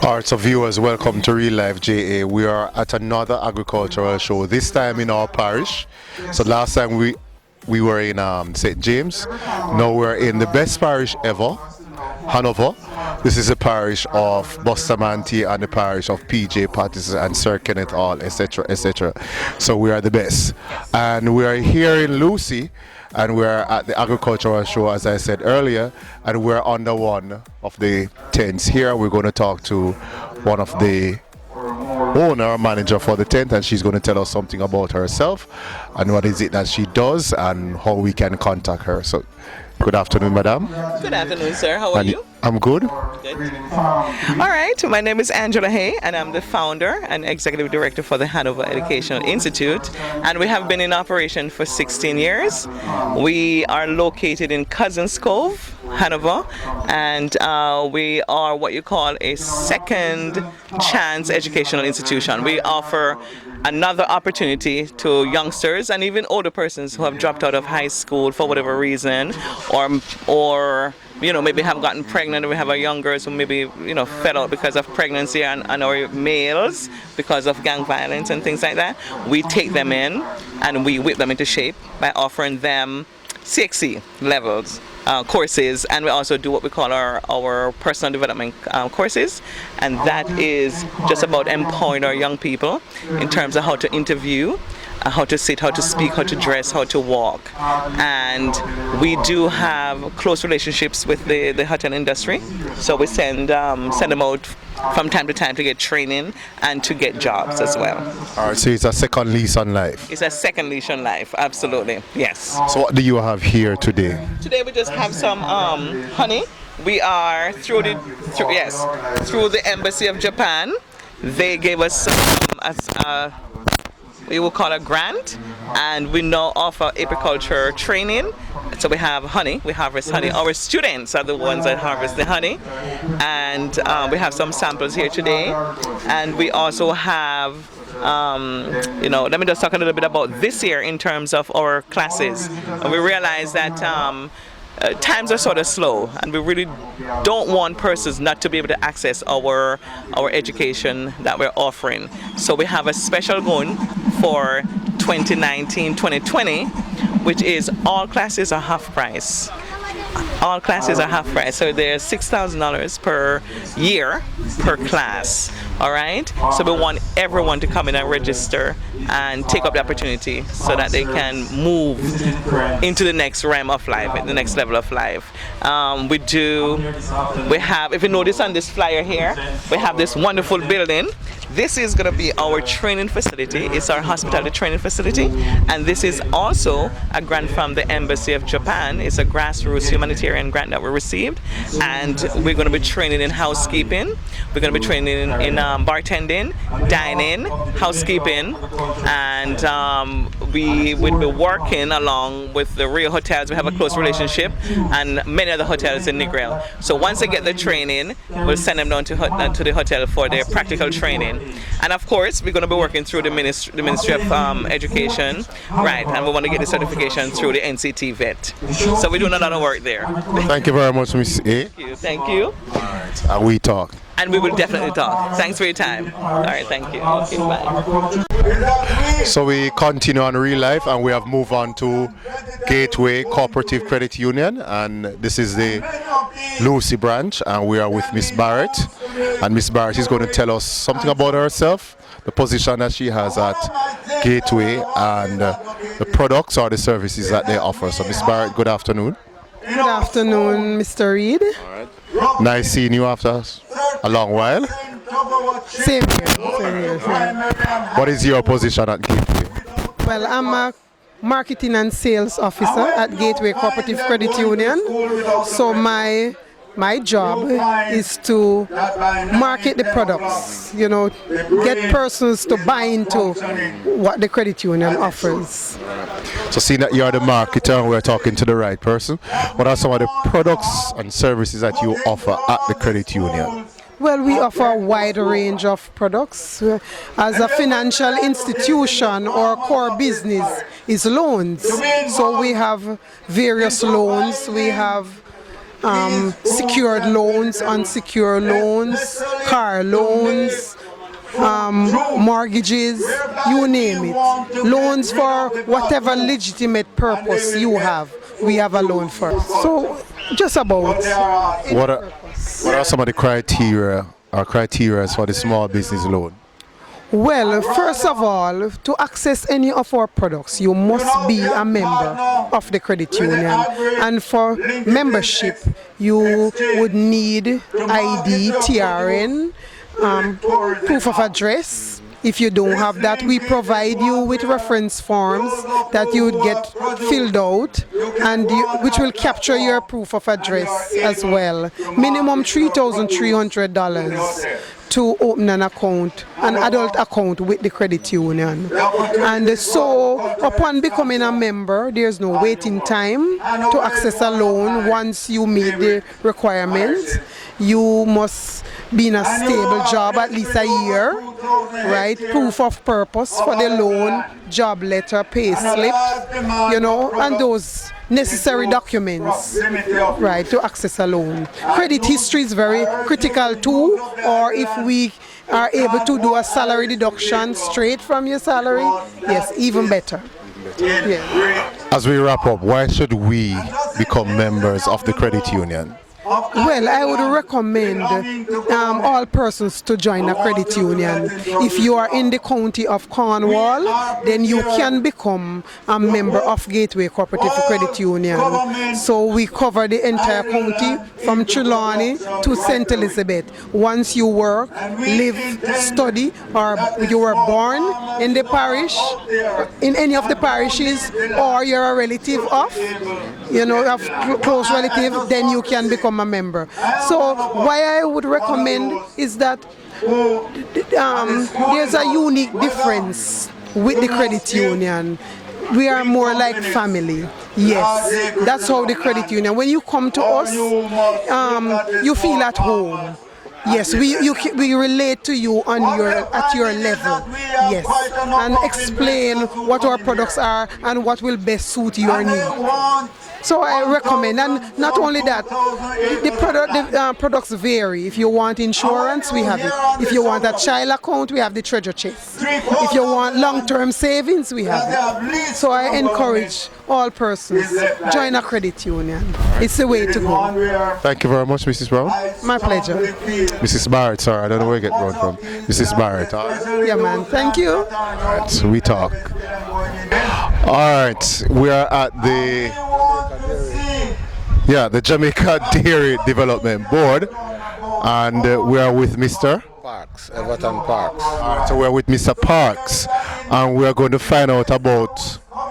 Alright, so viewers, welcome to Real Life JA. We are at another agricultural show, this time in our parish. So last time we were in St. James. Now we're in the best parish ever, Hanover. This is the parish of Bustamante and the parish of PJ Patterson and Sir Kenneth Hall, etc., etc. So we are the best. And we are here in Lucy, and we're at the agricultural show, as I said earlier, and we're under one of the tents here. We're going to talk to one of the owner, manager for the tent, and she's going to tell us something about herself and what is it that she does and how we can contact her. So good afternoon, madam. Good afternoon, sir. How are you? I'm good. Good. All right. My name is Andrea Haney, and I'm the founder and executive director for the Hanover Educational Institute. And we have been in operation for 16 years. We are located in Cousins Cove, Hanover, and we are what you call a second chance educational institution. We offer another opportunity to youngsters and even older persons who have dropped out of high school for whatever reason, or maybe have gotten pregnant. We have our young girls who maybe fell out because of pregnancy, and our males because of gang violence and things like that. We take them in and we whip them into shape by offering them CXC levels courses, and we also do what we call our personal development courses, and that is just about empowering our young people in terms of how to interview, how to sit, how to speak, how to dress, how to walk. And we do have close relationships with the hotel industry, so we send them out from time to time to get training and to get jobs as well. All right, so it's a second lease on life. It's a second lease on life, absolutely, yes. So what do you have here today? Today we just have some honey. We are through the Embassy of Japan. They gave us we will call a grant, and we now offer apiculture training. So we have honey, we harvest honey. Our students are the ones that harvest the honey, and we have some samples here today. And we also have let me just talk a little bit about this year in terms of our classes. And we realize that times are sort of slow, and we really don't want persons not to be able to access our education that we're offering. So we have a special going for 2019-2020, which is all classes are half price. All classes are half price, so they're $6,000 per year per class. All right, so we want everyone to come in and register and take up the opportunity so that they can move into the next realm of life, the next level of life. We have, if you notice on this flyer here, we have this wonderful building. This is going to be our training facility. It's our hospitality training facility, and this is also a grant from the Embassy of Japan. It's a grassroots humanitarian grant that we received, and we're going to be training in housekeeping. We're going to be training in bartending, dining, housekeeping, and we will be working along with the real hotels. We have a close relationship, and many of the hotels in Negril. So once they get the training, we'll send them down to the hotel for their practical training. And of course, we're going to be working through the Ministry of Education, right? And we want to get the certification through the NCT vet. So we're doing a lot of work there. Thank you very much, Miss A. Thank you. All right, and we talk. And we will definitely talk. Thanks for your time. All right, thank you. Okay, bye. So we continue on Real Life, and we have moved on to Gateway Cooperative Credit Union, and this is the Lucy branch, and we are with Miss Barrett, and Miss Barrett is going to tell us something about herself, the position that she has at Gateway, and the products or the services that they offer. So Miss Barrett, good afternoon. Good afternoon, Mr. Reed. All right. Nice seeing you after a long while. Same here. What is your position at Gateway? Well, I'm a marketing and sales officer at Gateway Cooperative Credit Union. So my job is to market the products, get persons to buy into what the credit union offers. So seeing that you're the marketer and we're talking to the right person, what are some of the products and services that you offer at the credit union? Well, we offer a wide range of products. As a financial institution, our core business is loans. So we have various loans. We have secured loans, unsecured loans, car loans, mortgages, you name it. Loans for whatever legitimate purpose you have, we have a loan for. So just about. What are some of the criteria for the small business loan? Well, first of all, to access any of our products, you must be a member of the credit union. And for membership, you would need ID, TRN, proof of address. If you don't have that, we provide you with reference forms that you would get filled out, and which will capture your proof of address as well. Minimum $3,300 to open an account, an adult account with the credit union. And so upon becoming a member, there's no waiting time to access a loan. Once you meet the requirements, you must be in a stable job at least a year, right? Proof of purpose for the loan, job letter, pay slip, you know, and those necessary documents, right, to access a loan. Credit history is very critical too, or if we are able to do a salary deduction straight from your salary, yes, even better. Yeah. As we wrap up, why should we become members of the credit union? Well, I would recommend all persons to join a credit union. If you are in the county of Cornwall, then you can become a member of Gateway Cooperative Credit Union. So we cover the entire county from Trelawney to St. Elizabeth. Once you work, live, study, or you were born in the parish, in any of the parishes, or you're a relative of, you know, a close relative, then you can become a member. So why I would recommend is that there's a unique difference with the credit union. We are more like family. Yes, that's how the credit union. When you come to us, you feel at home. Yes, we relate to you at your level. Yes, and explain what our products are and what will best suit your need. So I recommend, and not only that, the products vary. If you want insurance, we have it. If you want a child account, we have the treasure chest. If you want long-term savings, we have it. So I encourage all persons, join a credit union. It's the way to go. Thank you very much, Mrs. Brown. My pleasure. Mrs. Barrett, sorry, I don't know where I get Brown from. Mrs. Barrett. Yeah, man. Thank you. All right, so we talk. All right, we are at the Jamaica Dairy Development Board, and we are with Mr. Parks, Everton Parks. All right, so we are with Mr. Parks, and we are going to find out about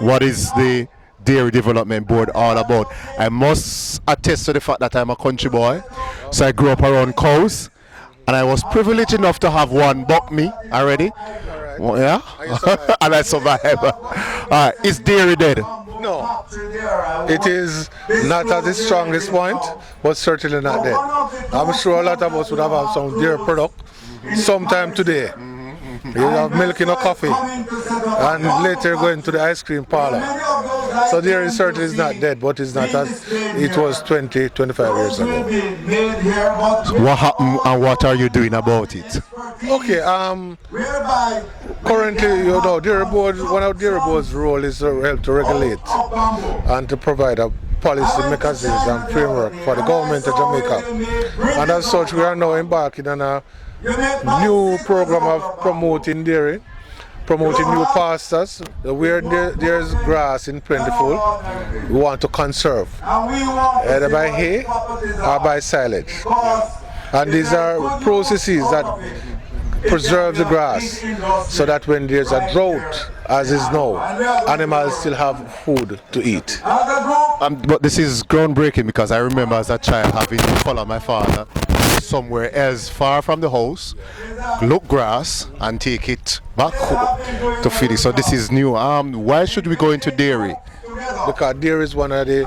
what is the Dairy Development Board all about. I must attest to the fact that I'm a country boy, so I grew up around cows, and I was privileged enough to have one buck me already. Well, yeah, and I survived. All right, is dairy dead? No, it is not at its strongest point, but certainly not dead. I'm sure a lot of us would have had some dairy product sometime today. You have milk in a coffee, and later going to the ice cream parlor. So dairy certainly is not dead, but it's not as it was 20, 25 years ago. What happened and what are you doing about it? Okay, currently, you know, dairy board, one of dairy board's role is to help to regulate and to provide a policy mechanisms and framework for the government of Jamaica. And as such, we are now embarking on a new program of promoting dairy, promoting new pastures. Where there's grass in plentiful, we want to conserve, either by hay or by silage. And these are processes that preserve the grass so that when there's a drought, as is now, animals still have food to eat. But this is groundbreaking because I remember as a child having to follow my father somewhere else far from the house, look grass and take it back home to feed it. So this is new. Why should we go into dairy? Because dairy is one of the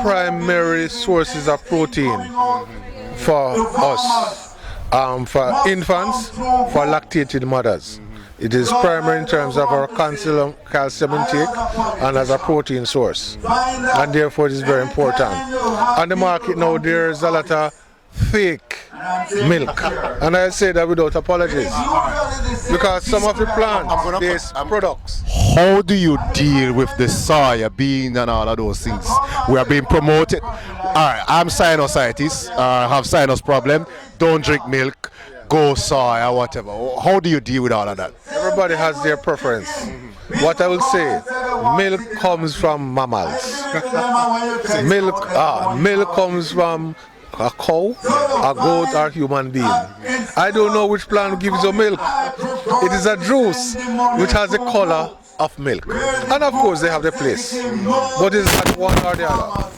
primary sources of protein for us, for infants, for lactating mothers. It is primary in terms of our calcium intake and as a protein source, and therefore it is very important. On the market now there is a lot of fake milk, and I say that without apologies, because some of the plant-based products. How do you deal with the soya bean and all of those things? We are being promoted. Alright, I'm sinusitis, have sinus problem, don't drink milk, go soy or whatever. How do you deal with all of that? Everybody has their preference. What I will say, milk comes from mammals. Milk comes from a cow, a goat, or a human being. I don't know which plant gives you milk. It is a juice which has the color of milk. And of course they have the place. But it's not one or the other.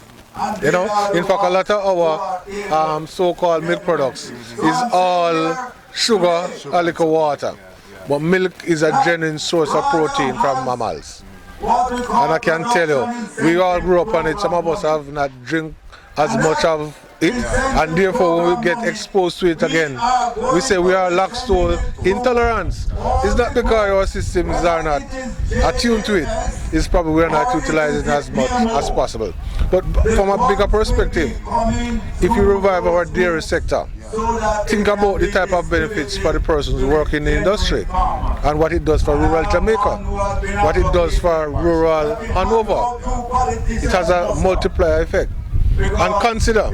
You know, in fact, a lot of our so-called milk products is all sugar or liquor water. But milk is a genuine source of protein from mammals. And I can tell you, we all grew up on it. Some of us have not drink as much of it, and therefore when we get exposed to it again, we say we are lactose intolerant. It's not because our systems are not attuned to it, it's probably we are not utilizing as much as possible. But from a bigger perspective, if you revive our dairy sector, think about the type of benefits for the persons working in the industry and what it does for rural Jamaica, what it does for rural Hanover. It has a multiplier effect. And consider,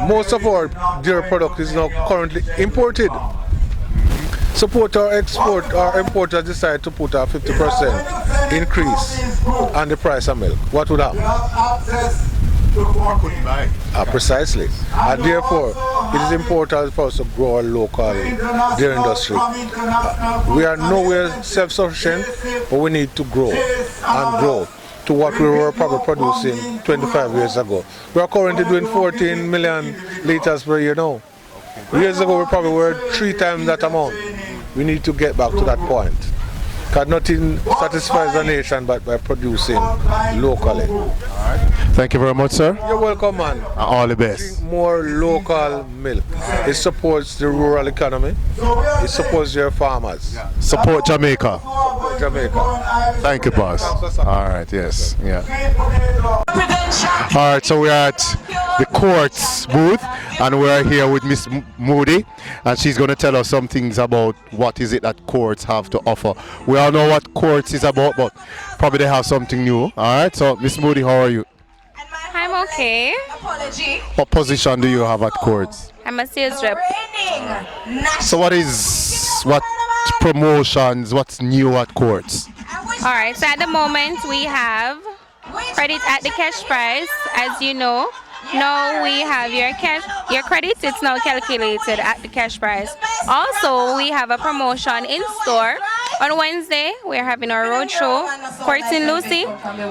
most of our dairy product is now currently imported. Support our export, our importers decide to put a 50% increase on the price of milk. What would happen? Precisely. And therefore, it is important for us to grow our local dairy industry. We are nowhere self-sufficient, but we need to grow and grow to what we were probably producing 25 years ago. We are currently doing 14 million liters per year now. Years ago we probably were 3 times that amount. We need to get back to that point. Because nothing satisfies the nation but by producing locally. Thank you very much, sir. You're welcome, man. All the best. Drink more local milk. It supports the rural economy. It supports your farmers. Support Jamaica. Jamaica. Thank you, boss. All right, yes, yeah. All right, so we're at the courts booth, and we're here with Miss Moody, and she's going to tell us some things about what is it that courts have to offer. We all know what courts is about, but probably they have something new. All right, so Miss Moody, how are you? I'm okay. What position do you have at courts? I'm a sales rep. So what promotions, what's new at courts? Alright, so at the moment we have credit at the cash price. As you know, now we have your credit, it's now calculated at the cash price. Also, we have a promotion in store. On Wednesday, we're having our roadshow, Courts in Lucy.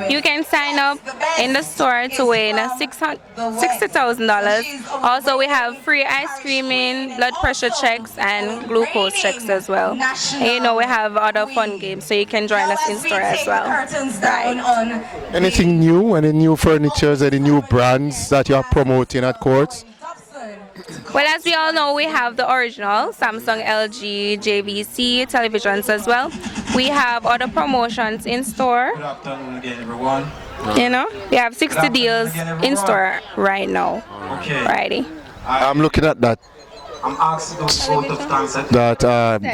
You can sign up in the store to win $60,000. Also, we have free ice creaming, blood pressure checks, and glucose checks as well. And you know, we have other fun games, so you can join us in store as well. Right. Anything new? Any new furnitures? Any new brands that you are promoting at courts? Well, as we all know, we have the original Samsung, LG, JVC televisions as well. We have other promotions in store. Good afternoon again, everyone. You know, we have 60 deals in store right now. Okay. Righty. I'm looking at that. I'm asking those out of thanks.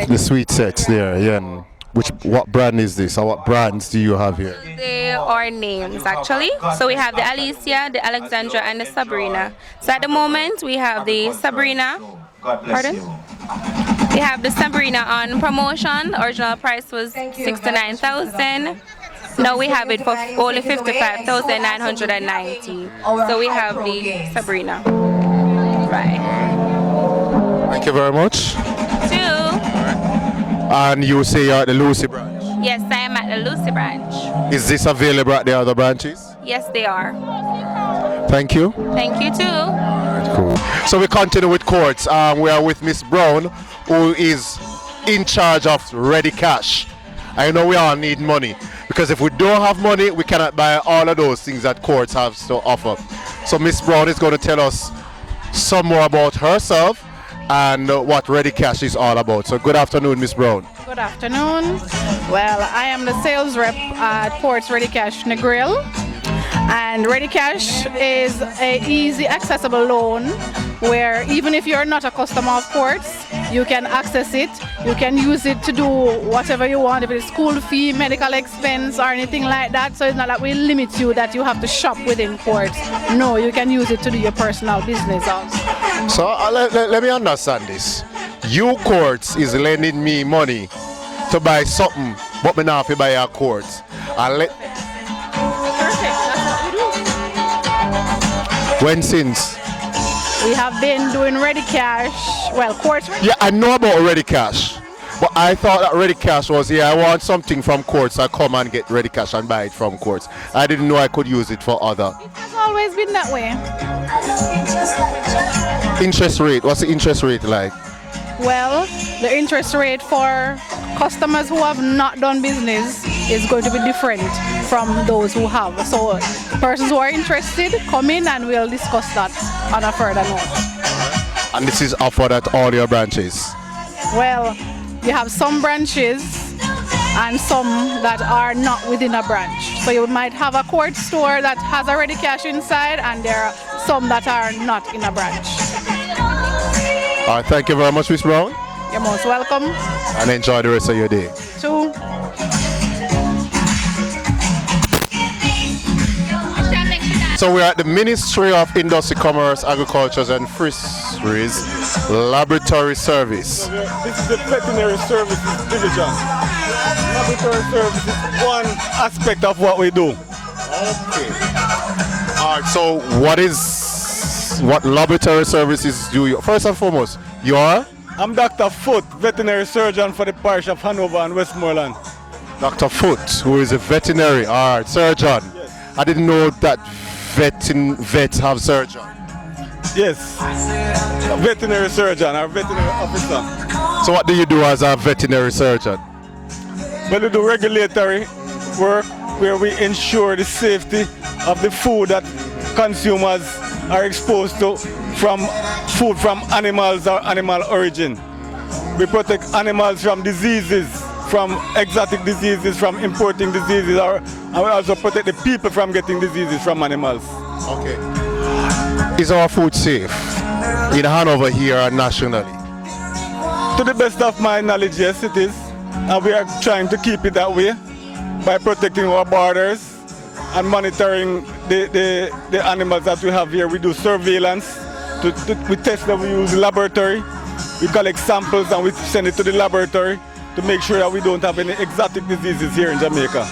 The sweet sets there. Yeah. What brand is this, or what brands do you have here? They are names actually. So we have the Alicia, the Alexandra, and the Sabrina. So at the moment we have the Sabrina. God bless Pardon? you. We have the Sabrina on promotion. The original price was $69,000. Now we have it for only $55,990. So we have the Sabrina. Right. Thank you very much. Two. And you say you're at the Lucy branch? Yes, I am at the Lucy branch. Is this available at the other branches? Yes, they are. Thank you. Thank you too. Cool. So we continue with courts. We are with Miss Brown, who is in charge of ready cash. I know we all need money, because if we don't have money, we cannot buy all of those things that courts have to offer. So Miss Brown is going to tell us some more about herself and what ready cash is all about. So good afternoon, Miss Brown. Good Good afternoon. Well, I am the sales rep at Ports Ready Cash Negril. And Ready Cash is an easy, accessible loan where even if you're not a customer of Ports, you can access it. You can use it to do whatever you want, if it's school fee, medical expense, or anything like that. So it's not that we limit you that you have to shop within Ports. No, you can use it to do your personal business also. So let me understand this. You Quartz is lending me money to buy something, but me not have to buy a Quartz. Perfect, that's what we do. When since? We have been doing Ready Cash, well, Quartz Ready. Yeah, I know about Ready Cash, but I thought that Ready Cash was, I want something from Quartz, I come and get Ready Cash and buy it from Quartz. I didn't know I could use it for other. It has always been that way. Interest rate, what's the interest rate like? Well, the interest rate for customers who have not done business is going to be different from those who have. So persons who are interested, come in and we'll discuss that on a further note. And this is offered at all your branches? Well, you have some branches and some that are not within a branch. So you might have a Quartz store that has a Ready Cash inside, and there are some that are not in a branch. All right, thank you very much, Miss Brown. You're most welcome. And enjoy the rest of your day. Too. So we're at the Ministry of Industry, Commerce, Agriculture and Fisheries Laboratory Service. This is the Veterinary Services Division. Laboratory service is one aspect of what we do. Okay. All right, so what laboratory services do you? First and foremost, you are? I'm Dr. Foot, veterinary surgeon for the parish of Hanover and Westmoreland. Dr. Foot, who is a veterinary, all right, surgeon. Yes. I didn't know that vets have surgeon. Yes, a veterinary surgeon or veterinary officer. So what do you do as a veterinary surgeon? Well, we do regulatory work where we ensure the safety of the food that consumers are exposed to from food from animals or animal origin. We protect animals from diseases, from exotic diseases, from importing diseases, and we also protect the people from getting diseases from animals. Okay. Is our food safe in Hanover here and nationally? To the best of my knowledge, yes, it is. And we are trying to keep it that way by protecting our borders and monitoring the animals that we have here. We do surveillance. We test them, we use the laboratory. We collect samples and we send it to the laboratory to make sure that we don't have any exotic diseases here in Jamaica.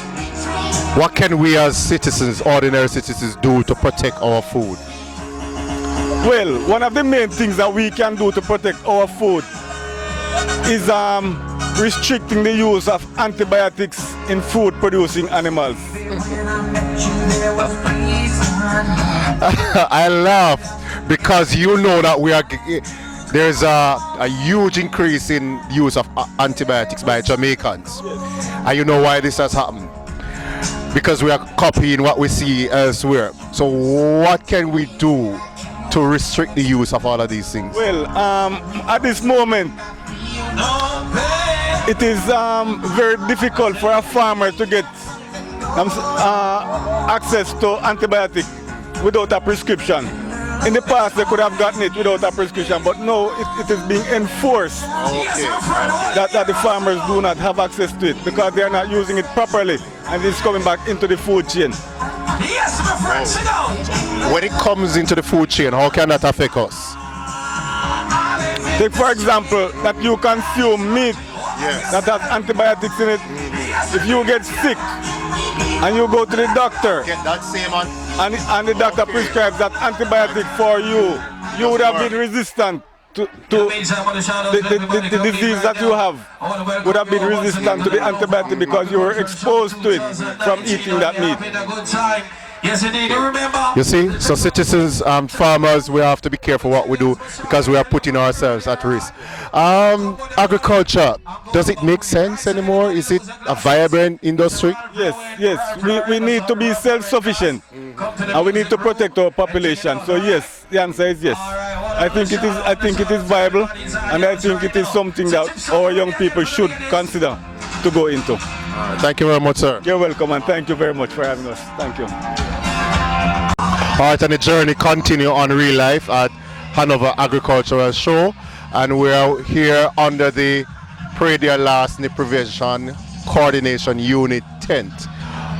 What can we as citizens, ordinary citizens, do to protect our food? Well, one of the main things that we can do to protect our food is restricting the use of antibiotics in food producing animals. I laugh because you know that there's a huge increase in use of antibiotics by Jamaicans. And you know why this has happened? Because we are copying what we see elsewhere. So what can we do to restrict the use of all of these things? Well, at this moment, it is very difficult for a farmer to get access to antibiotic without a prescription. In the past, they could have gotten it without a prescription, but now it is being enforced that the farmers do not have access to it because they are not using it properly, and it's coming back into the food chain. When it comes into the food chain, how can that affect us? Take for example that you consume meat that has antibiotics in it. If you get sick and you go to the doctor, Get that same and the doctor prescribes that antibiotic for you, you would have been resistant to the disease that you have, would have been resistant to the antibiotic because you were exposed to it from eating that meat. Yes, indeed. Remember. You see, so citizens and farmers, we have to be careful what we do because we are putting ourselves at risk. Agriculture, does it make sense anymore? Is it a vibrant industry? Yes. We need to be self-sufficient and we need to protect our population. So yes, the answer is yes. I think it is viable, and I think it is something that our young people should consider to go into. Thank you very much, sir. You're welcome, and thank you very much for having us. Thank you. All right, and the journey continue on Real Life at Hanover Agricultural Show, and we are here under the Predial Larceny Prevention Coordination Unit tent.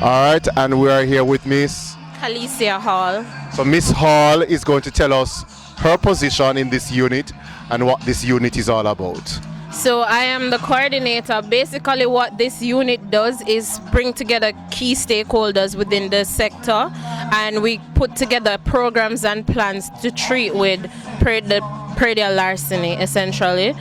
All right, and we are here with Miss Alicia Hall. So Miss Hall is going to tell us her position in this unit and what this unit is all about. So I am the coordinator. Basically what this unit does is bring together key stakeholders within the sector, and we put together programs and plans to treat with predial larceny essentially.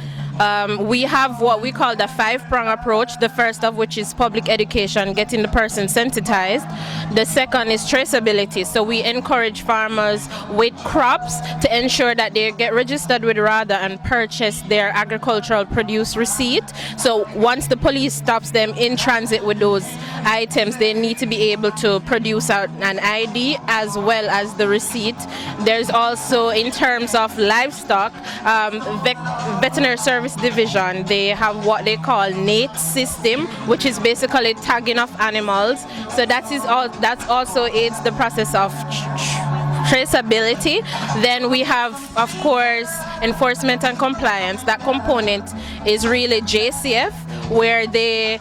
We have what we call the 5-prong approach, the first of which is public education, getting the person sensitized. The second is traceability. So we encourage farmers with crops to ensure that they get registered with RADA and purchase their agricultural produce receipt. So once the police stops them in transit with those items, they need to be able to produce out an ID as well as the receipt. There's also, in terms of livestock, veterinary service division, they have what they call NATE system, which is basically tagging of animals. So that also aids the process of traceability. Then we have, of course, enforcement and compliance. That component is really JCF, where they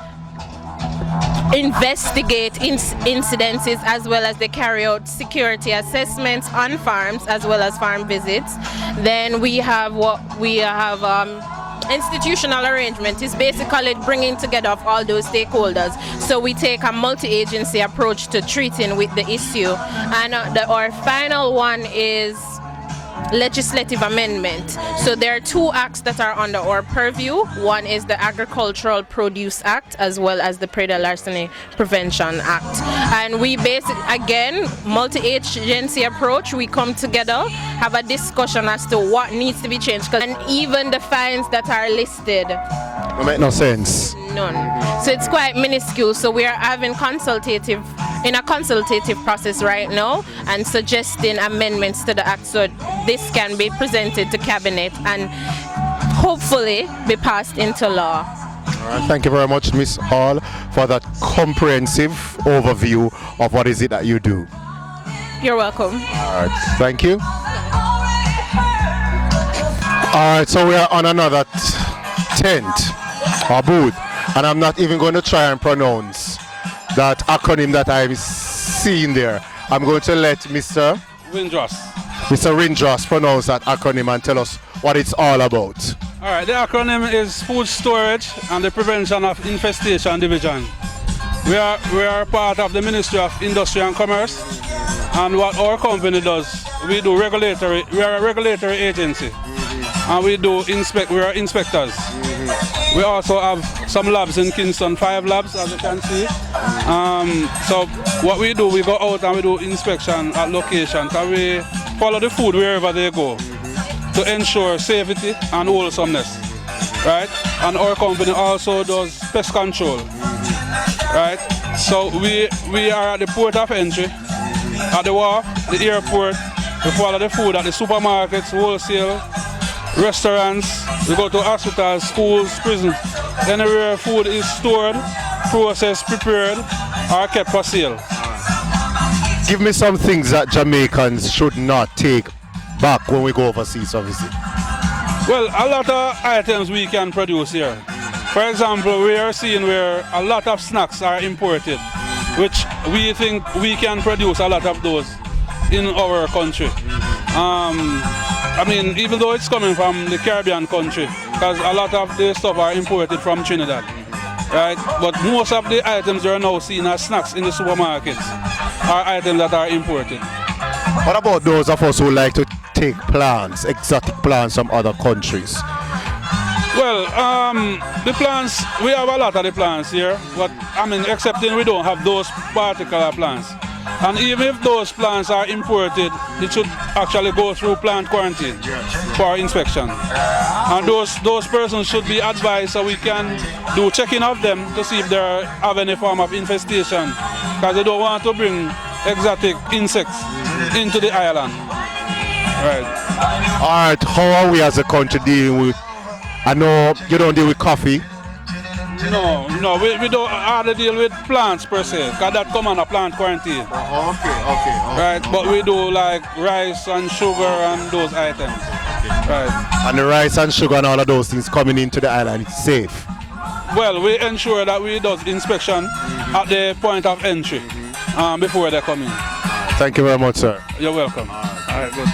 investigate incidences as well as they carry out security assessments on farms as well as farm visits. Then we have institutional arrangement is basically bringing together of all those stakeholders. So we take a multi-agency approach to treating with the issue. And our final one is legislative amendment. So there are 2 acts that are under our purview. One is the Agricultural Produce Act as well as the Predial Larceny Prevention Act. And we again, multi-agency approach, we come together, have a discussion as to what needs to be changed. And even the fines that are listed. It make no sense. None. So it's quite minuscule. So we are having in a consultative process right now and suggesting amendments to the act so this can be presented to cabinet and hopefully be passed into law. All right, thank you very much, Miss Hall, for that comprehensive overview of what is it that you do. You're welcome. All right, thank you. All right, so we are on another tent or booth, and I'm not even going to try and pronounce that acronym that I'm seeing there. I'm going to let Mr. Rindros pronounce that acronym and tell us what it's all about. All right, the acronym is Food Storage and the Prevention of Infestation Division. We are part of the Ministry of Industry and Commerce, and what our company does, we are a regulatory agency, and we are inspectors. We also have some labs in Kingston, 5 labs as you can see. So what we do, we go out and we do inspection at locations, and we follow the food wherever they go to ensure safety and wholesomeness, right? And our company also does pest control, right? So we are at the port of entry, at the wharf, the airport. We follow the food at the supermarkets, wholesale, restaurants. We go to hospitals, schools, prisons. Anywhere food is stored, processed, prepared, or kept for sale. Give me some things that Jamaicans should not take back when we go overseas, obviously. Well, a lot of items we can produce here. For example, we are seeing where a lot of snacks are imported, which we think we can produce a lot of those in our country. I mean, even though it's coming from the Caribbean country, because a lot of the stuff are imported from Trinidad, right? But most of the items you are now seeing as snacks in the supermarkets are items that are imported. What about those of us who like to take plants, exotic plants from other countries? Well, the plants, we have a lot of the plants here, but I mean, excepting we don't have those particular plants. And even if those plants are imported, it should actually go through plant quarantine for inspection. And those persons should be advised so we can do checking of them to see if they have any form of infestation, because they don't want to bring exotic insects into the island. Right. All right, how are we as a country dealing with, I know you don't deal with coffee. No, we don't hardly deal with plants per se, because that come on a plant quarantine. Okay. Right, but we do like rice and sugar and those items. Right. And the rice and sugar and all of those things coming into the island, it's safe. Well, we ensure that we do inspection at the point of entry before they come in. Thank you very much, sir. You're welcome. All right, good.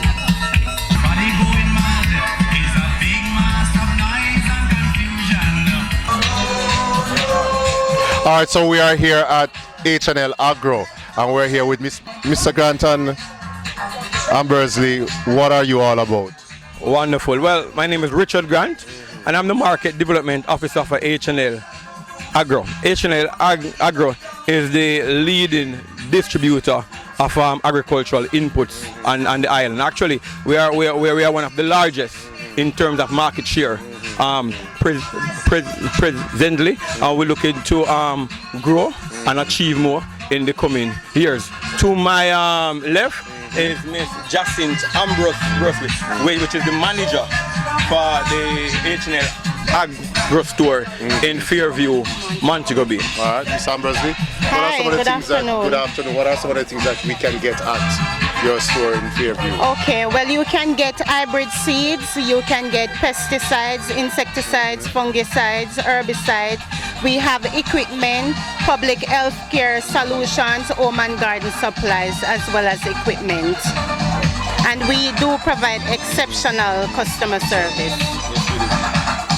All right, so we are here at H&L Agro, and we're here with Mr. Grant and Ambersley. What are you all about? Wonderful. Well, my name is Richard Grant, and I'm the Market Development Officer for H&L Agro. H&L Agro is the leading distributor of agricultural inputs on the island. Actually, we are one of the largest in terms of market share. Presently, we're looking to grow and achieve more in the coming years. To my left is Miss Jacinthe Ambrose, which is the manager for the H&L Agro store in Fairview, Montego Bay. All right, Miss Ambersley. Hi, good afternoon. Good afternoon. What are some of the things that we can get at your store in Fairview? Okay, well, you can get hybrid seeds, you can get pesticides, insecticides, fungicides, herbicides. We have equipment, public health care solutions, home and garden supplies, as well as equipment. And we do provide exceptional customer service.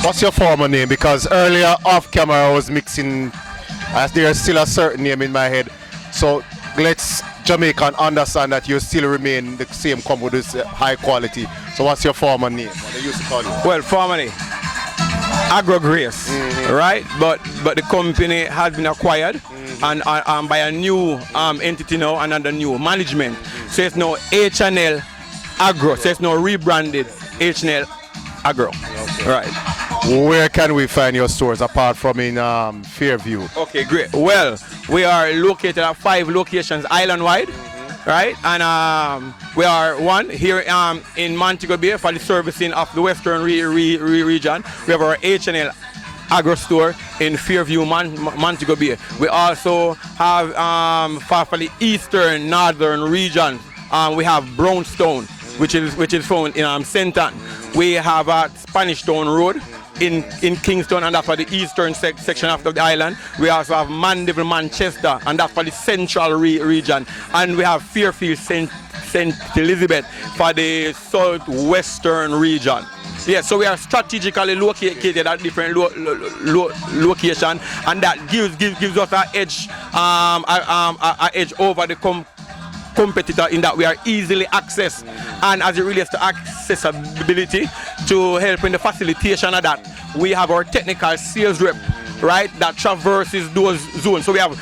What's your former name? Because earlier off camera I was mixing, as there's still a certain name in my head. So let's Jamaican understand that you still remain the same company with this high quality. So what's your former name? What they used to call you? Well, formerly Agro Grace, right? But the company has been acquired and by a new entity now and under new management. So it's now H&L Agro. So it's now rebranded H&L Agro. Okay. Right. Where can we find your stores apart from in Fairview? Okay, great. Well, we are located at 5 locations island-wide, right? And we are one here in Montego Bay for the servicing of the Western region. We have our H&L Agro store in Fairview, Montego Bay. We also have for the Eastern Northern region, we have Brownstone, which is found in Senton. We have Spanish Town Road in Kingston, and that's for the eastern section of the island. We also have Mandeville, Manchester, and that's for the central region. And we have Fairfield, St. Elizabeth for the southwestern region. Yeah, so we are strategically located at different locations, and that gives us an edge over the competitor in that we are easily accessed, and as it relates to accessibility, to help in the facilitation of that, we have our technical sales rep, right, that traverses those zones. So we have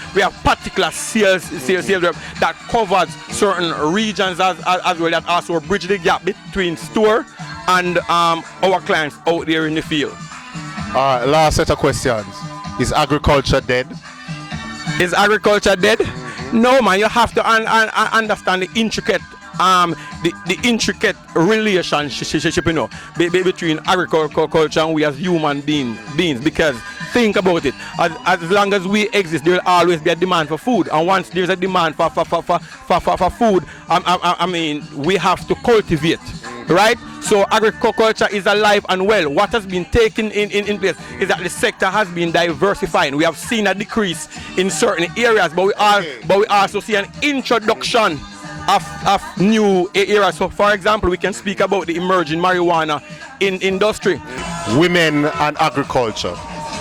particular sales rep that covers certain regions as well, that also bridge the gap between store and our clients out there in the field. All right, last set of questions. Is agriculture dead? Is agriculture dead? No, man, you have to understand the intricate intricate relationship, you know, between agriculture and we as human beings. Because think about it, as long as we exist, there will always be a demand for food, and once there's a demand for food, I mean, we have to cultivate, right? So agriculture is alive and well. What has been taken in place is that the sector has been diversifying. We have seen a decrease in certain areas, but we also see an introduction of new areas. So for example, we can speak about the emerging marijuana industry. Women and agriculture.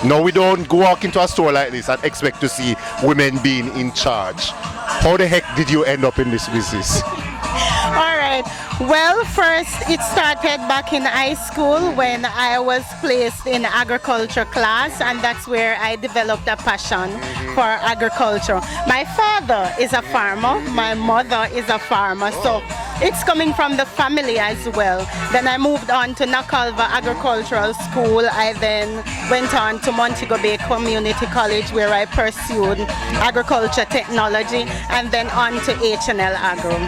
No, we don't walk into a store like this and expect to see women being in charge. How the heck did you end up in this business? All right. Well, first it started back in high school when I was placed in agriculture class, and that's where I developed a passion for agriculture. My father is a farmer, my mother is a farmer, so it's coming from the family as well. Then I moved on to Nakalva Agricultural School. I then went on to Montego Bay Community College, where I pursued agriculture technology, and then on to H&L Agro.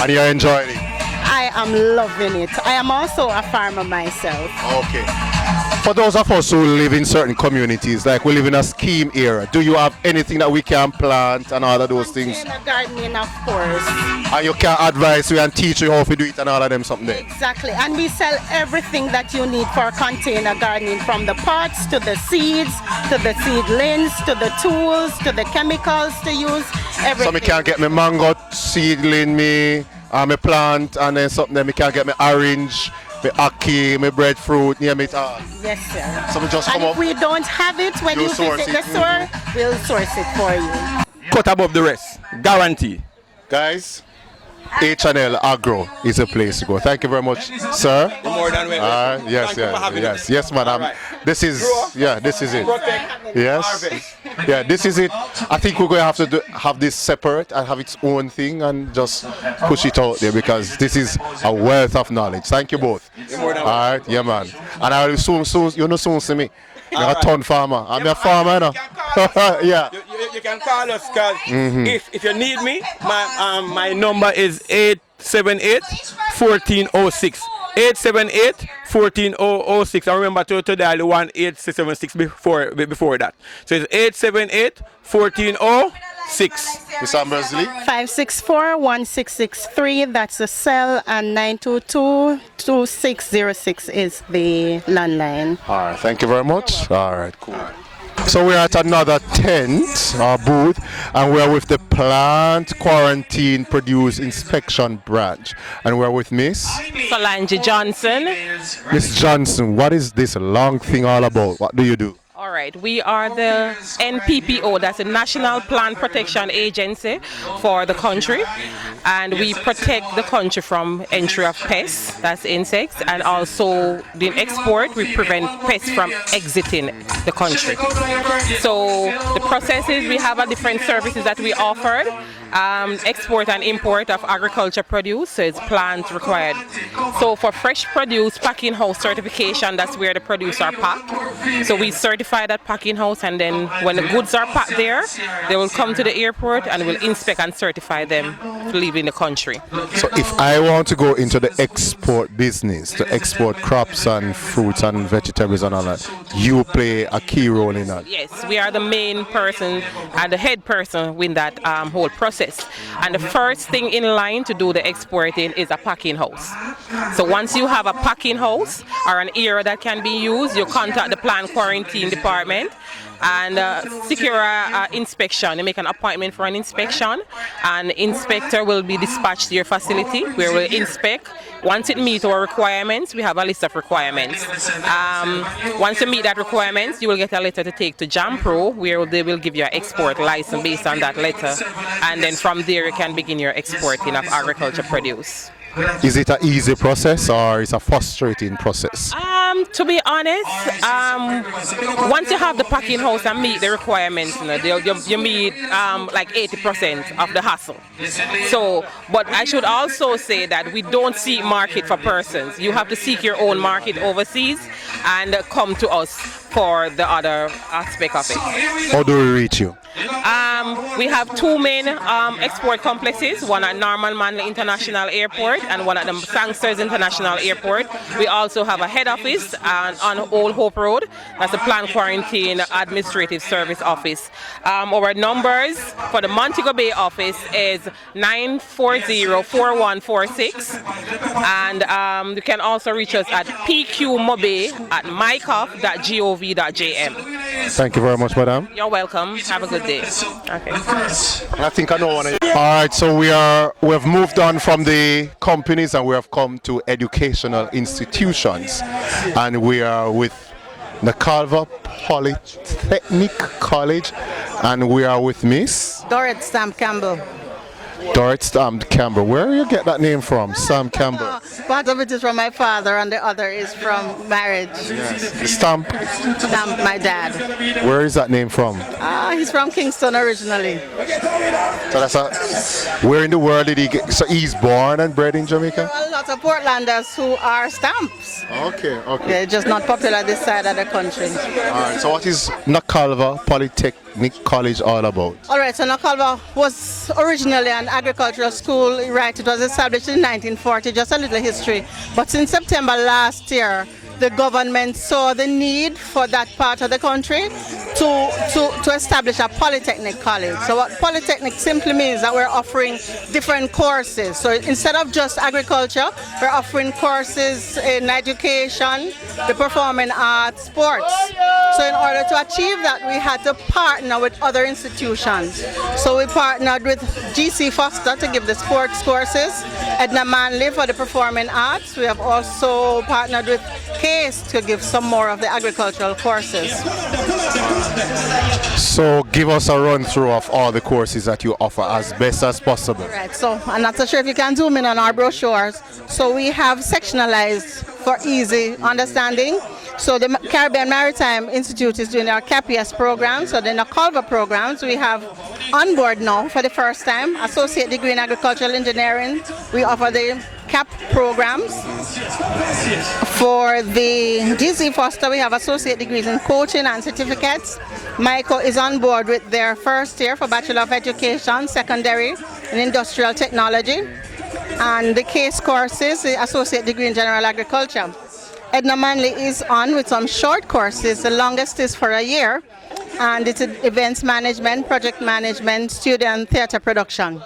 And you're enjoying it? I am loving it. I am also a farmer myself. Okay. For those of us who live in certain communities, like we live in a scheme era, do you have anything that we can plant and all of those things? Container gardening, of course. And you can advise you and teach you how to do it and all of them something there? Exactly. And we sell everything that you need for container gardening, from the pots to the seeds, to the seedlings, to the tools, to the chemicals to use, everything. So me can get my mango seedling, me plant, and then something that me can get my orange, my ackee, my breadfruit, name it all. Yes, sir. So we just come and up. if we don't have it when you visit the store, we'll source it for you. Cut above the rest, guarantee. Guys, H&L Agro is a place to go. Thank you very much, sir. More than welcome. Yes, madam. Right. This is it. Protect, Yes. harvest. Yeah, this is it. I think we're going to have to have this separate and have its own thing and just push it out there, because this is a wealth of knowledge. Thank you both. All right, yeah, man. And I will soon see me. I'm a ton farmer. I'm a farmer, you know. Yeah. You can call us, because if you need me, my number is 878-1406. 878-1406. I remember to dial the 1876 before that. So it's 878-1406. Miss Ambersley? 564-1663, that's the cell, and 922-2606 is the landline. All right, thank you very much. All right, cool. So we're at another tent booth, and we're with the Plant Quarantine Produce Inspection Branch, and we're with Miss Solange Johnson. Miss Johnson, what is this long thing all about? What do you do? All right, we are the NPPO, that's the National Plant Protection Agency for the country, and we protect the country from entry of pests, that's insects, and also in export we prevent pests from exiting the country. So the process is we have different services that we offer. Export and import of agriculture produce, so it's plant required. So for fresh produce, packing house certification, that's where the produce are packed. So we certify that packing house, and then when the goods are packed there, they will come to the airport and we'll inspect and certify them to leave in the country. So if I want to go into the export business, to export crops and fruits and vegetables and all that, you play a key role in that? Yes, we are the main person and the head person in that whole process. And the first thing in line to do the exporting is a packing house. So once you have a packing house or an area that can be used, you contact the plant quarantine department and secure an inspection. You make an appointment for an inspection, and the inspector will be dispatched to your facility where we'll inspect. Once it meets our requirements, we have a list of requirements. Once you meet that requirements, you will get a letter to take to JAMPRO, where they will give you an export license based on that letter, and then from there you can begin your exporting of agriculture produce. Is it an easy process or is it a frustrating process? To be honest, once you have the packing house and meet the requirements, you meet like 80% of the hassle. So, but I should also say that we don't seek market for persons. You have to seek your own market overseas and come to us for the other aspect of it. How do we reach you? We have two main export complexes, one at Norman Manley International Airport and one at the Sangsters International Airport. We also have a head office on Old Hope Road. That's the Plant Quarantine Administrative Service Office. Our numbers for the Montego Bay office is 940-4146, and you can also reach us at pqmobe@mycoff.gov.jm. Thank you very much, madam. You're welcome. Have a good day. Okay. I think I know one of you. All right, so we have moved on from the companies and we have come to educational institutions, and we are with Nakalva Polytechnic College, and we are with Miss Dr Sam Campbell. Dr Sam Campbell. Where do you get that name from, Sam Campbell? Part of it is from my father and the other is from marriage. Yes. Stamp? Stamp, my dad. Where is that name from? He's from Kingston originally. So that's where in the world did he get? So he's born and bred in Jamaica? There are a lot of Portlanders who are stamps. Okay. They're just not popular this side of the country. All right, so what is Nakalva Polytechnic College all about? All right, so Nakalva was originally an agricultural school, right, it was established in 1940, just a little history. But since September last year, the government saw the need for that part of the country to establish a polytechnic college. So what polytechnic simply means that we're offering different courses. So instead of just agriculture, we're offering courses in education, the performing arts, sports. So in order to achieve that, we had to partner with other institutions. So we partnered with GC Foster to give the sports courses, Edna Manley for the performing arts. We have also partnered with CASE to give some more of the agricultural courses. So give us a run through of all the courses that you offer as best as possible. Right, so I'm not so sure if you can zoom in on our brochures. So we have sectionalized for easy understanding. So the Caribbean Maritime Institute is doing our CAPIAS program. So then the Culver programs we have on board now for the first time, Associate Degree in Agricultural Engineering. We offer the CAP programs. For the GC Foster, we have associate degrees in coaching and certificates. Michael is on board with their first year for Bachelor of Education, secondary in Industrial Technology. And the CASE courses, the Associate Degree in General Agriculture. Edna Manley is on with some short courses. The longest is for a year. And it's events management, project management, student theater production.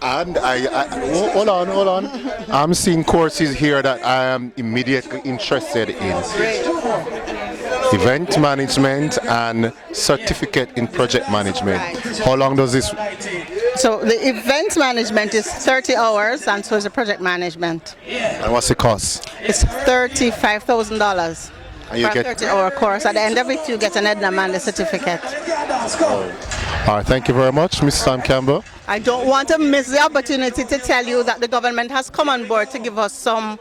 And hold on. I'm seeing courses here that I am immediately interested in. Event management and certificate in project management. Right. How long does this? So the event management is 30 hours and so is the project management. And what's the cost? It's $35,000. And you for a get 30-hour course. At the end of it, you get an Edna Manley certificate. All right, thank you very much, Mr. Sam Campbell. I don't want to miss the opportunity to tell you that the government has come on board to give us some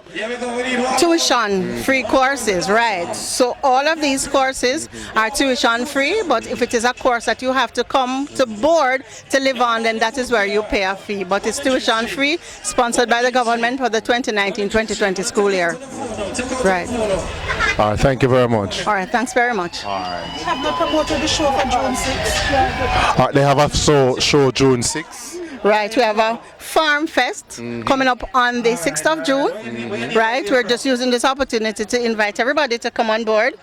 tuition-free courses, right? So all of these courses are tuition-free, but if it is a course that you have to come to board to live on, then that is where you pay a fee. But it's tuition-free, sponsored by the government for the 2019-2020 school year. Right. All right, thank you very much. All right, thanks very much. All right. We have not promoted the show for June 6th. All right, they have a show June 6th. Right, we have a Farm Fest coming up on the 6th of June. Right, we're just using this opportunity to invite everybody to come on board.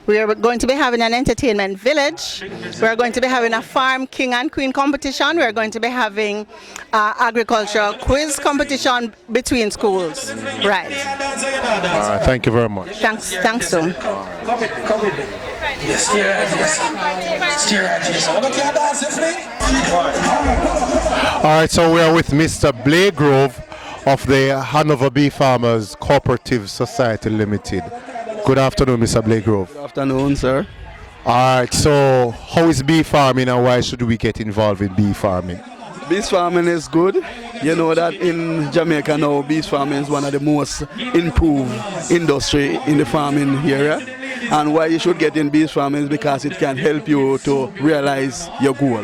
We are going to be having an entertainment village. We are going to be having a farm king and queen competition. We are going to be having agricultural quiz competition between schools. Right. All right, thank you very much. Thanks, Sue. Yes, steer right, yes. All right, so we are with Mr. Blagrove of the Hanover Bee Farmers Cooperative Society Limited. Good afternoon, Mr. Blagrove. Good afternoon, sir. All right, so how is bee farming and why should we get involved in bee farming? Bee farming is good. You know that in Jamaica now, bee farming is one of the most improved industry in the farming area. And why you should get in bee farming is because it can help you to realize your goal.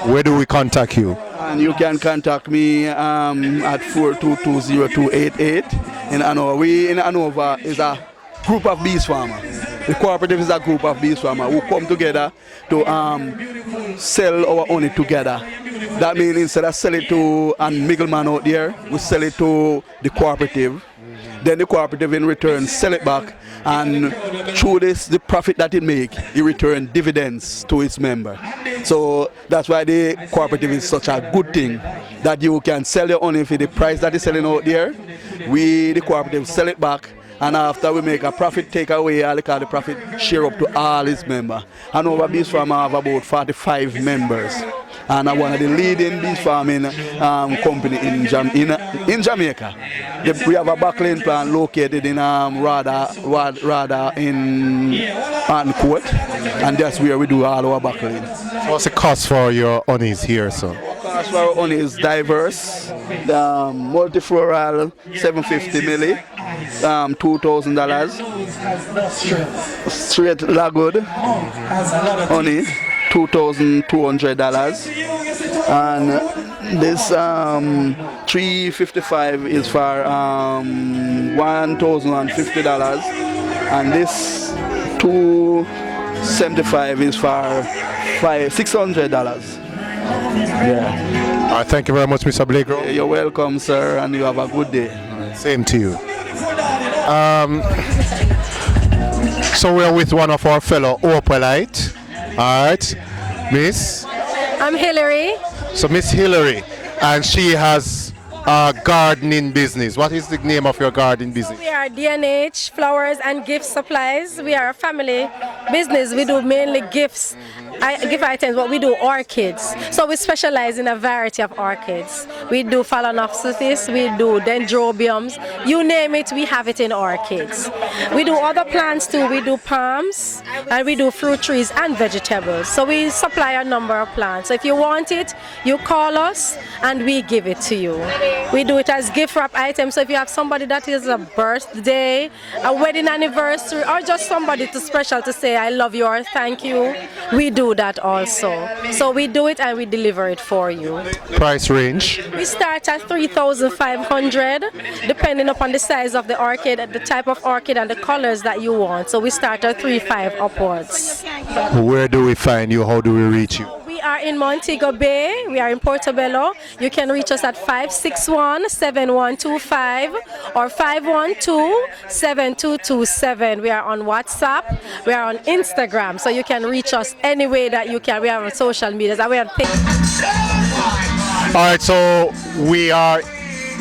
Where do we contact you? And you can contact me at 4220288 in Hanover. We in Hanover is a group of bees farmers. The cooperative is a group of bees farmers who come together to sell our honey together. That means instead of sell it to a middleman out there, we sell it to the cooperative. Then the cooperative in return sell it back, and through this, the profit that it make, it return dividends to its member. So that's why the cooperative is such a good thing, that you can sell your honey for the price that is selling out there. We, the cooperative, sell it back, and after we make a profit, take away all the profit, share up to all its members. Hanover Bees Farm have about 45 members. And I'm one of the leading bee farming company in Jamaica. We have a backlane plant located in Rada in Court, and that's where we do all our backlane. What's the cost for your honeys here, sir? The cost for our honey is diverse. Multifloral, $750 milli, $2,000. Straight Lagwood honey, $2,200, and this 355 is for $1,050, and this 275 is for $600. Yeah. All right, thank you very much, Mr. Blakegro. You're welcome, sir, and you have a good day. Same to you. So we're with one of our fellow Opalite. All right, Miss. I'm Hillary. So Miss Hillary, and she has a gardening business. What is the name of your gardening business? We are D&H Flowers and Gift Supplies. We are a family business. We do mainly gifts, gift items, but we do orchids. So we specialize in a variety of orchids. We do phalaenopsis, we do dendrobiums, you name it, we have it in orchids. We do other plants too. We do palms, and we do fruit trees and vegetables. So we supply a number of plants. So if you want it, you call us and we give it to you. We do it as gift wrap items. So if you have somebody that is a birthday, a wedding anniversary, or just somebody too special to say, I love you or thank you, we do that also. So we do it and we deliver it for you. Price range? We start at $3,500, depending upon the size of the orchid, the type of orchid, and the colors that you want. So we start at $3,500 upwards. Where do we find you? How do we reach you? We are in Montego Bay. We are in Portobello. You can reach us at 561-7125 or 512-7227. We are on WhatsApp. We are on Instagram. So you can reach us any way that you can. We are on social media. We are All right, so we are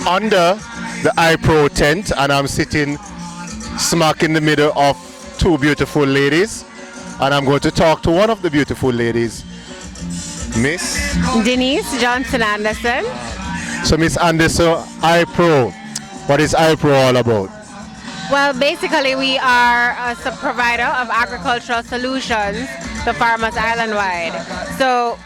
under the IPro tent, and I'm sitting smack in the middle of two beautiful ladies, and I'm going to talk to one of the beautiful ladies, Miss Denise Johnson Anderson. So Miss Anderson, IPro, what is IPro all about? Well, basically we are a provider of agricultural solutions to farmers island-wide. So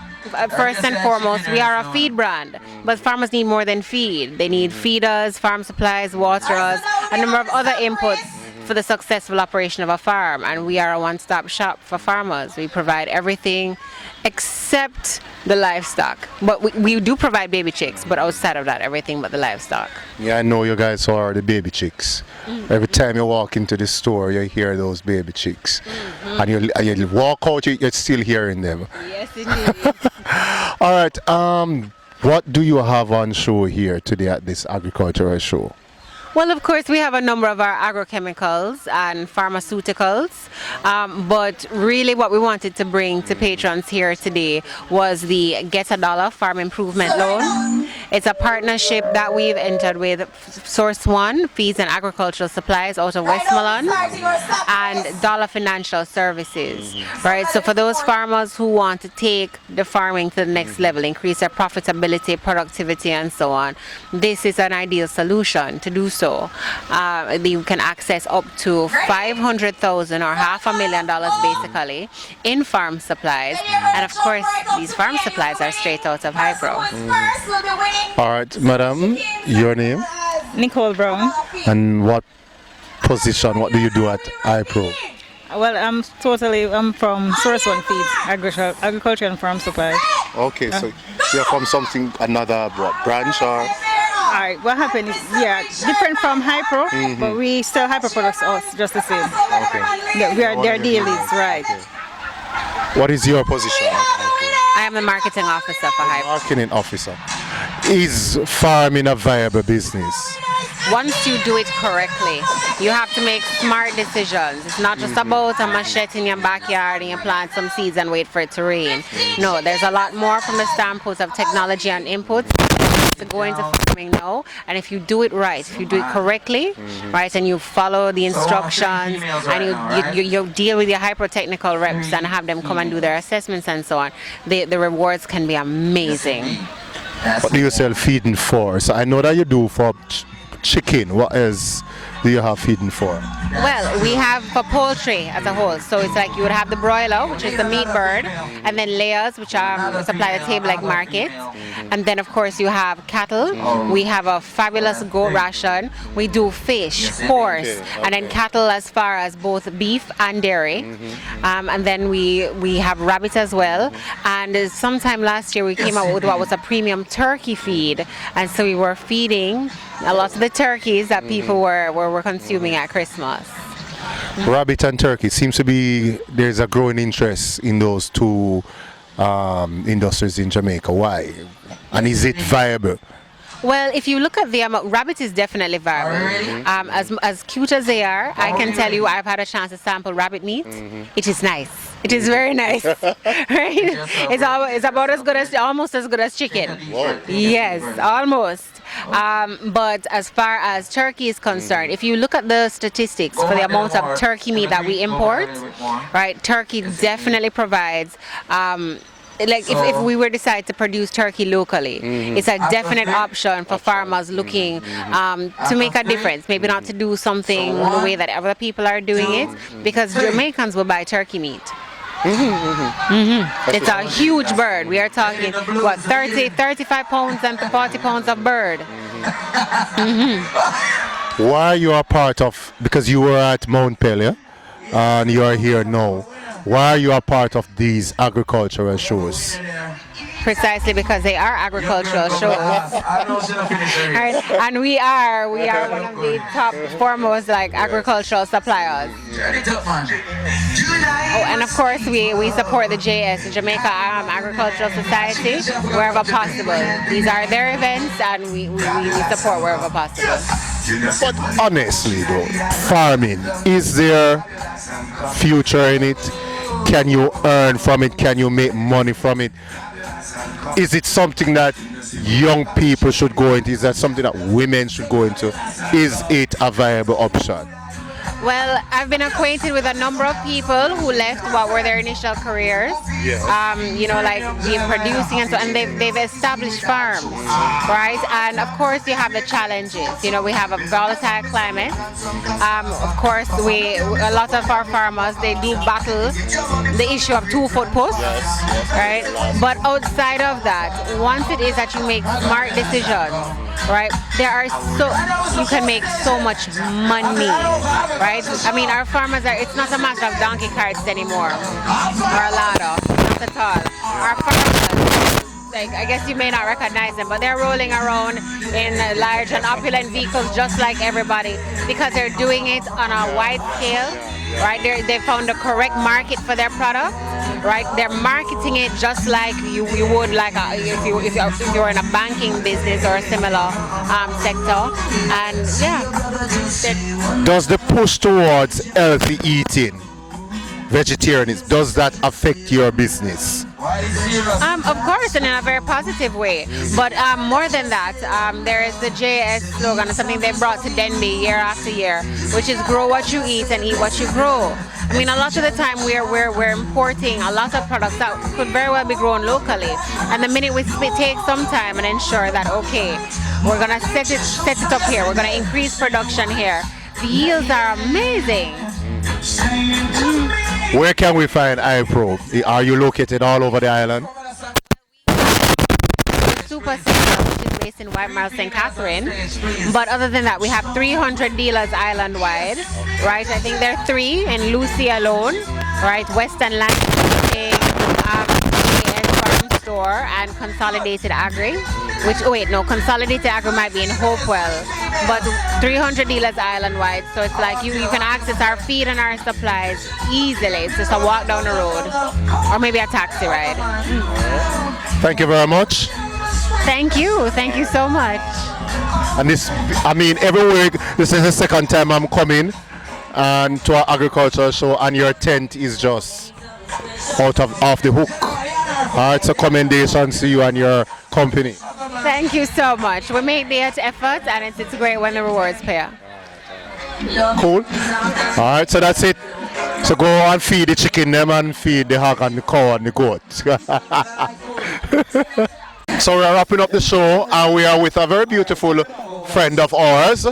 first and foremost, we are a feed brand, but farmers need more than feed. They need feeders, farm supplies, waterers, a number of other inputs for the successful operation of a farm, and we are a one-stop shop for farmers. We provide everything except the livestock, but we do provide baby chicks, but outside of that, everything but the livestock. Yeah, I know you guys are the baby chicks. Every time you walk into the store, you hear those baby chicks, and you walk out, you're still hearing them. Yes, indeed. All right, what do you have on show here today at this agricultural show? Well, of course, we have a number of our agrochemicals and pharmaceuticals, but really what we wanted to bring to patrons here today was the Get a Dollar Farm Improvement Loan. It's a partnership that we've entered with Source One Feeds and Agricultural Supplies out of Westmoreland and Dollar Financial Services, right? So for those farmers who want to take the farming to the next level, increase their profitability, productivity, and so on, this is an ideal solution to do so. You can access up to $500,000 or $500,000 basically in farm supplies, and of course these farm supplies are straight out of IPro. All right, madam, your name? Nicole Brown. And what position, what do you do at IPro? Well, I'm from Source One Feeds, Agriculture and Farm Supplies. Okay, so you're from another branch or? Alright, what happened is, different from IPro, but we sell IPro products just the same. Okay. We are their dealies, right. Okay. What is your position? I am the marketing officer for IPro. Marketing officer. Is farming a viable business? Once you do it correctly, you have to make smart decisions. It's not just about a machete in your backyard and you plant some seeds and wait for it to rain. No, there's a lot more from the standpoint of technology and inputs to go into farming now. And if you do it right, if you do it correctly, right, and you follow the instructions and you deal with your hyper-technical reps and have them come and do their assessments and so on, the rewards can be amazing. What do you sell feeding for? So I know that you do for chicken. What else do you have feeding for? Well, we have for poultry as a whole. So it's like you would have the broiler, which is the meat bird, and then layers, which are supplied at table like markets. And then, of course, you have cattle. We have a fabulous goat ration. We do fish, horse, and then cattle as far as both beef and dairy. And then we have rabbit as well. And sometime last year, we came out with what was a premium turkey feed. And so we were feeding a lot of the turkeys that people were consuming at Christmas. Rabbit and turkey seems to be there's a growing interest in those two industries in Jamaica. Why? And is it viable? Well, if you look at the rabbit is definitely viable. As cute as they are, I can tell you I've had a chance to sample rabbit meat. It is nice. It is very nice, right? It's about as good as, almost as good as chicken. Wow. Yes, almost. But as far as turkey is concerned, if you look at the statistics for the amount of turkey meat that we import, right, turkey definitely provides like if we were decide to produce turkey locally, it's a definite option for farmers looking to make a difference. Maybe not to do something the way that other people are doing it, because Jamaicans will buy turkey meat. It's a huge bird. We are talking, what, 35 pounds and 40 pounds of bird. Why you are part of, because you were at Mount Pelia and you are here now, why are you a part of these agricultural shows? Precisely because they are agricultural shows. Right? And we are one of the top foremost like agricultural suppliers. Oh, and of course we support the JS, the Jamaica Agricultural Society, wherever possible. These are their events and we support wherever possible. But honestly though, farming, is there future in it? Can you earn from it? Can you make money from it? Is it something that young people should go into? Is that something that women should go into? Is it a viable option? Well, I've been acquainted with a number of people who left what were their initial careers, you know, like being producing and so, and they've established farms, right? And of course you have the challenges. You know, we have a volatile climate. Of course, a lot of our farmers, they do battle the issue of 2-foot posts, right? But outside of that, once it is that you make smart decisions, right, you can make so much money, right? I mean, our farmers it's not a matter of donkey carts anymore, or a ladder, not at all. Our farmers, like, I guess you may not recognize them, but they're rolling around in large and opulent vehicles just like everybody, because they're doing it on a wide scale, right? They found the correct market for their product, right? They're marketing it just like you would, like if you were in a banking business or a similar sector. And yeah. Does the push towards healthy eating, vegetarianism, does that affect your business? Of course, and in a very positive way. But more than that, there is the JS slogan, something they brought to Denby year after year, which is grow what you eat and eat what you grow. I mean, a lot of the time we're importing a lot of products that could very well be grown locally. And the minute we take some time and ensure that, okay, we're gonna set it up here, we're gonna increase production here, the yields are amazing. Where can we find IPro? Are you located all over the island? Super Center, which is based in White Mile, St. Catherine. But other than that, we have 300 dealers island-wide, right? I think there are 3 in Lucy alone, right? Western Landscaping, Farm Store, and Consolidated Agri. Consolidated Agri might be in Hopewell, but 300 dealers island-wide. So it's like you can access our feed and our supplies easily. It's just a walk down the road, or maybe a taxi ride. Thank you very much. Thank you so much. And this, I mean, every week, this is the second time I'm coming and to our agricultural show, and your tent is just off the hook. It's a commendation to you and your company. Thank you so much. We make the effort, and it's great when the rewards pay. Cool. All right, so that's it. So go and feed the chicken them and feed the hog and the cow and the goat. So we're wrapping up the show, and we are with a very beautiful friend of ours,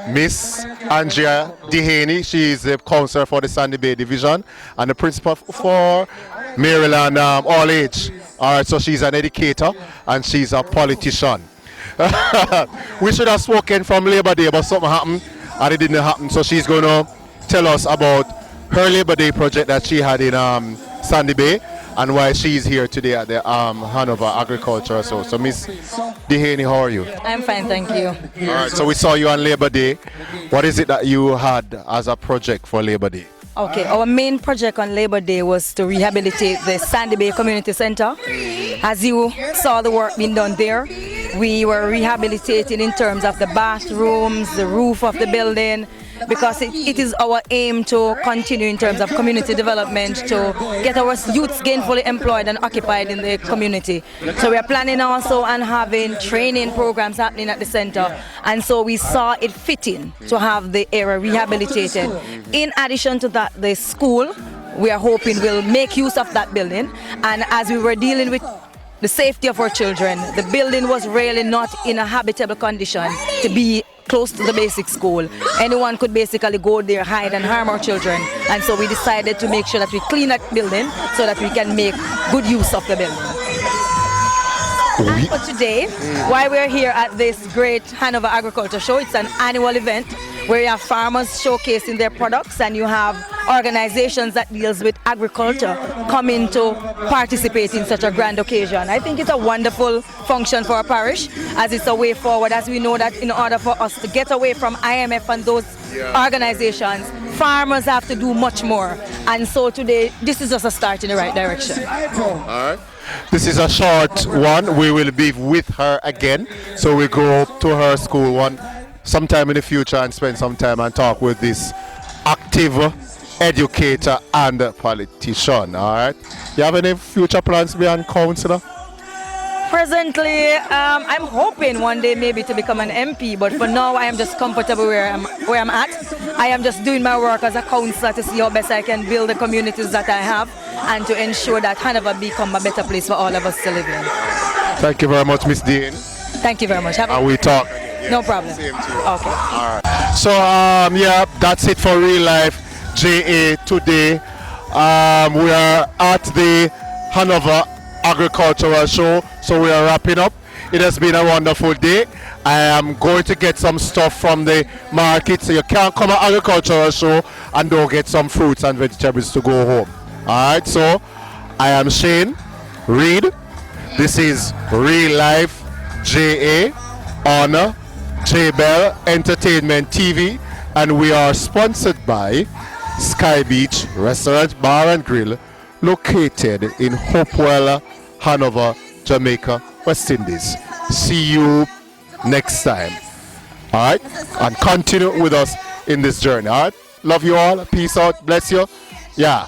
Miss Andrea Haney. She is the counselor for the Sandy Bay Division and the principal for Maryland All Age. All right, so she's an educator and she's a politician. We should have spoken from Labor Day, but something happened and it didn't happen. So she's going to tell us about her Labor Day project that she had in Sandy Bay and why she's here today at the Hanover Agriculture. So Miss Haney, how are you? I'm fine, thank you. All right, so we saw you on Labor Day. What is it that you had as a project for Labor Day? Okay, our main project on Labor Day was to rehabilitate the Sandy Bay Community Center. As you saw the work being done there, we were rehabilitating in terms of the bathrooms, the roof of the building, because it is our aim to continue in terms of community development to get our youths gainfully employed and occupied in the community. So we are planning also on having training programs happening at the center, and so we saw it fitting to have the area rehabilitated. In addition to that, the school, we are hoping will make use of that building, and as we were dealing with the safety of our children, the building was really not in a habitable condition to be close to the basic school. Anyone could basically go there, hide and harm our children. And so we decided to make sure that we clean that building so that we can make good use of the building. And for today, while we're here at this great Hanover Agriculture Show, it's an annual event where you have farmers showcasing their products and you have organizations that deals with agriculture coming to participate in such a grand occasion. I think it's a wonderful function for our parish, as it's a way forward, as we know that in order for us to get away from IMF and those organizations, farmers have to do much more. And so today, this is just a start in the right direction. All right. This is a short one. We will be with her again. So we go to her school sometime in the future and spend some time and talk with this active educator and politician. All right. You have any future plans beyond councillor? Presently, I'm hoping one day maybe to become an MP, but for now I am just comfortable where I'm at. I am just doing my work as a councillor to see how best I can build the communities that I have and to ensure that Hanover become a better place for all of us to live in. Thank you very much, Miss Dean. Thank you very much. And we talk. No problem. Same to you. Okay. All right. So yeah, that's it for Real Life JA today. We are at the Hanover Agricultural Show, so we are wrapping up. It has been a wonderful day. I am going to get some stuff from the market, so you can't come to Agricultural Show and don't get some fruits and vegetables to go home. Alright, so I am Shane Reed. This is Real Life JA on J-Bell Entertainment TV, and we are sponsored by Sky Beach Restaurant Bar and Grill, located in Hopewell, Hanover, Jamaica, West Indies. See you next time. All right, and continue with us in this journey. All right, love you all. Peace out. Bless you. Yeah.